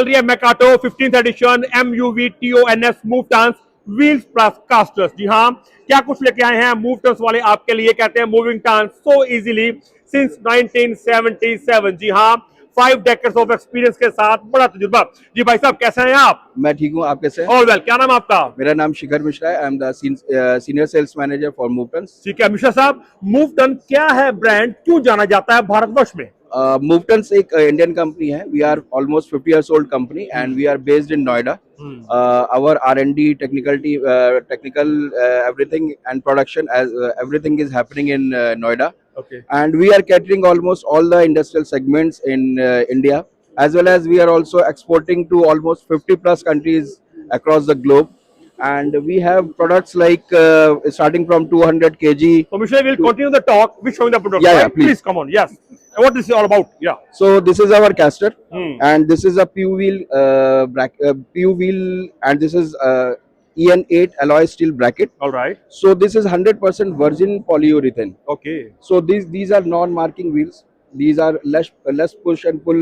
चल रही है मैकाटो 15th edition MUVTONS move turns wheels plus casters. जी हाँ, क्या कुछ लेके आए हैं मूव टर्न्स वाले आपके लिए। कहते हैं moving turns so easily since 1977। जी हाँ, 5 डेकेड्स ऑफ एक्सपीरियंस के साथ बड़ा तजुर्बा। जी भाई साहब, कैसे हैं आप? मैं ठीक हूँ। आप कैसे हैं? All well. क्या नाम है आपका? मेरा नाम शिखर मिश्रा है। I am the senior sales manager for Muvtons. ठीक है मिश्रा साहब, मूव टर्न क्या है, ब्रांड क्यों जाना जाता है भारतवर्ष में? मूवटन्स एक इंडियन कंपनी है। We are almost 50 years old company and we are based in Noida. Our R&D, technical everything and production as everything is happening in Noida. Okay. And we are catering almost all the industrial segments in India, as well as we are also exporting to almost 50 plus countries across the globe. And we have products like starting from 200 kg. So Michelle, we'll continue the talk. We're showing the product. Yeah, right? yeah, please. Come on. Yes. What this is all about? Yeah. So this is our caster, and this is a PU wheel, PU wheel, and this is EN8 alloy steel bracket. All right. So this is 100% virgin polyurethane. Okay. So these are non-marking wheels. These are less push and pull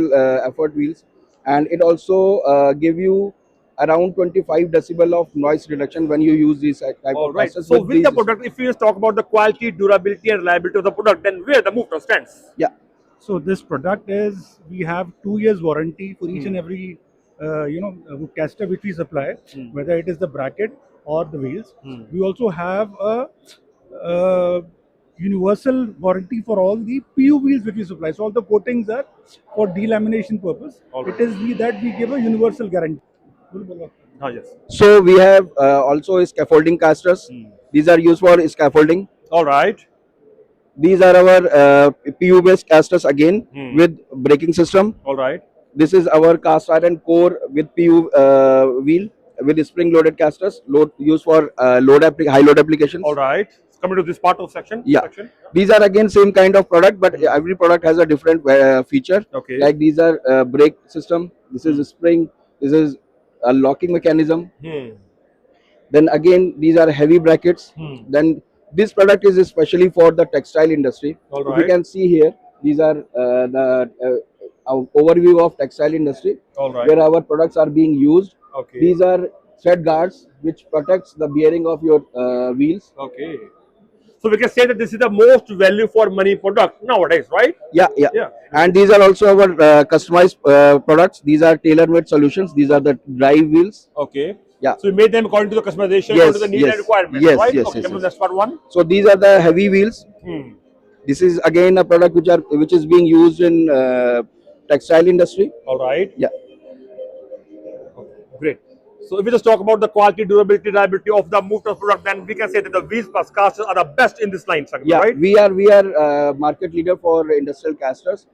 effort wheels, and it also give you around 25 decibel of noise reduction when you use these type All of right. casters. So with the these, product, if you just talk about the quality, durability, and reliability of the product, then where the Moveturn stands? yeah. So this product is, we have 2 years warranty for each and every caster which we supply, whether it is the bracket or the wheels. We also have a universal warranty for all the PU wheels which we supply. So all the coatings are for delamination purpose. It is that we give a universal guarantee. Ah, yes. So we have also scaffolding casters. These are used for scaffolding. All right. These are our PU based casters again with braking system. All right. This is our cast iron core with PU wheel with spring loaded casters used for high load applications. All right. Coming to this part of section. Yeah. Section. These are again same kind of product, but every product has a different feature. Okay. Like these are brake system. This is a spring. This is a locking mechanism. Then again these are heavy brackets. Then this product is especially for the textile industry. All If right. you can see here, these are the overview of textile industry. All right. Where our products are being used. Okay. These are thread guards which protects the bearing of your wheels. Okay. So we can say that this is the most value for money product nowadays, right? Yeah. And these are also our customized products. These are tailor-made solutions. These are the drive wheels. Okay. Yeah. So we made them according to the customization, Yes, according to the need yes, and requirements, yes, right? yes, Okay. yes, Come to yes. the next part one. So these are the heavy wheels. This is again a product which is being used in textile industry. All right. Yeah. Great. So if we just talk about the quality, durability, reliability of the Moveturn product, then we can say that the wheels plus casters are the best in this line segment, Yeah, right? we are market leader for industrial casters.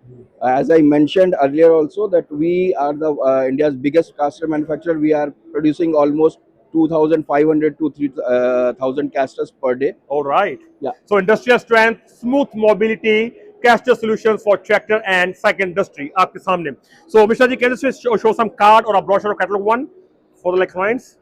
As I mentioned earlier also that we are the India's biggest caster manufacturer. We are producing almost 2,500 to 3,000 casters per day. All right. Yeah. So industrial strength, smooth mobility, caster solutions for tractor and cycle industry. आपके सामने. So Mishra ji, can you show some card or a brochure or catalog one for the clients?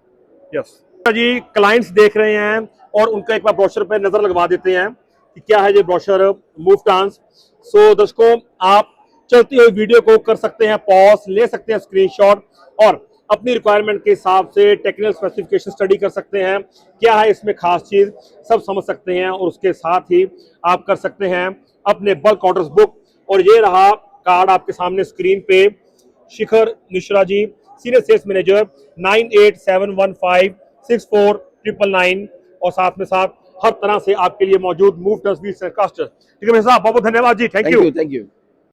Yes. Mishra ji, clients देख रहे हैं और उनका एक बार brochure पे नजर लगवा देते हैं कि क्या है ये ब्रोशर मूवटर्न्स. सो दर्शकों, आप चलती हुई वीडियो को कर सकते हैं पॉज, ले सकते हैं स्क्रीनशॉट और अपनी रिक्वायरमेंट के हिसाब से टेक्निकल स्पेसिफिकेशन स्टडी कर सकते हैं. क्या है इसमें खास चीज सब समझ सकते हैं और उसके साथ ही आप कर सकते हैं अपने बल्क ऑर्डर्स बुक. और ये रहा कार्ड आपके सामने स्क्रीन पे. शिखर Mishra ji, senior sales manager, 9871564999 और साथ में साथ हर तरह से आपके लिए मौजूद मूवटर्न्स व्हील्स एंड कास्टर्स. ठीक है मेरे साहब, बहुत बहुत धन्यवाद जी. Thank you. Thank you.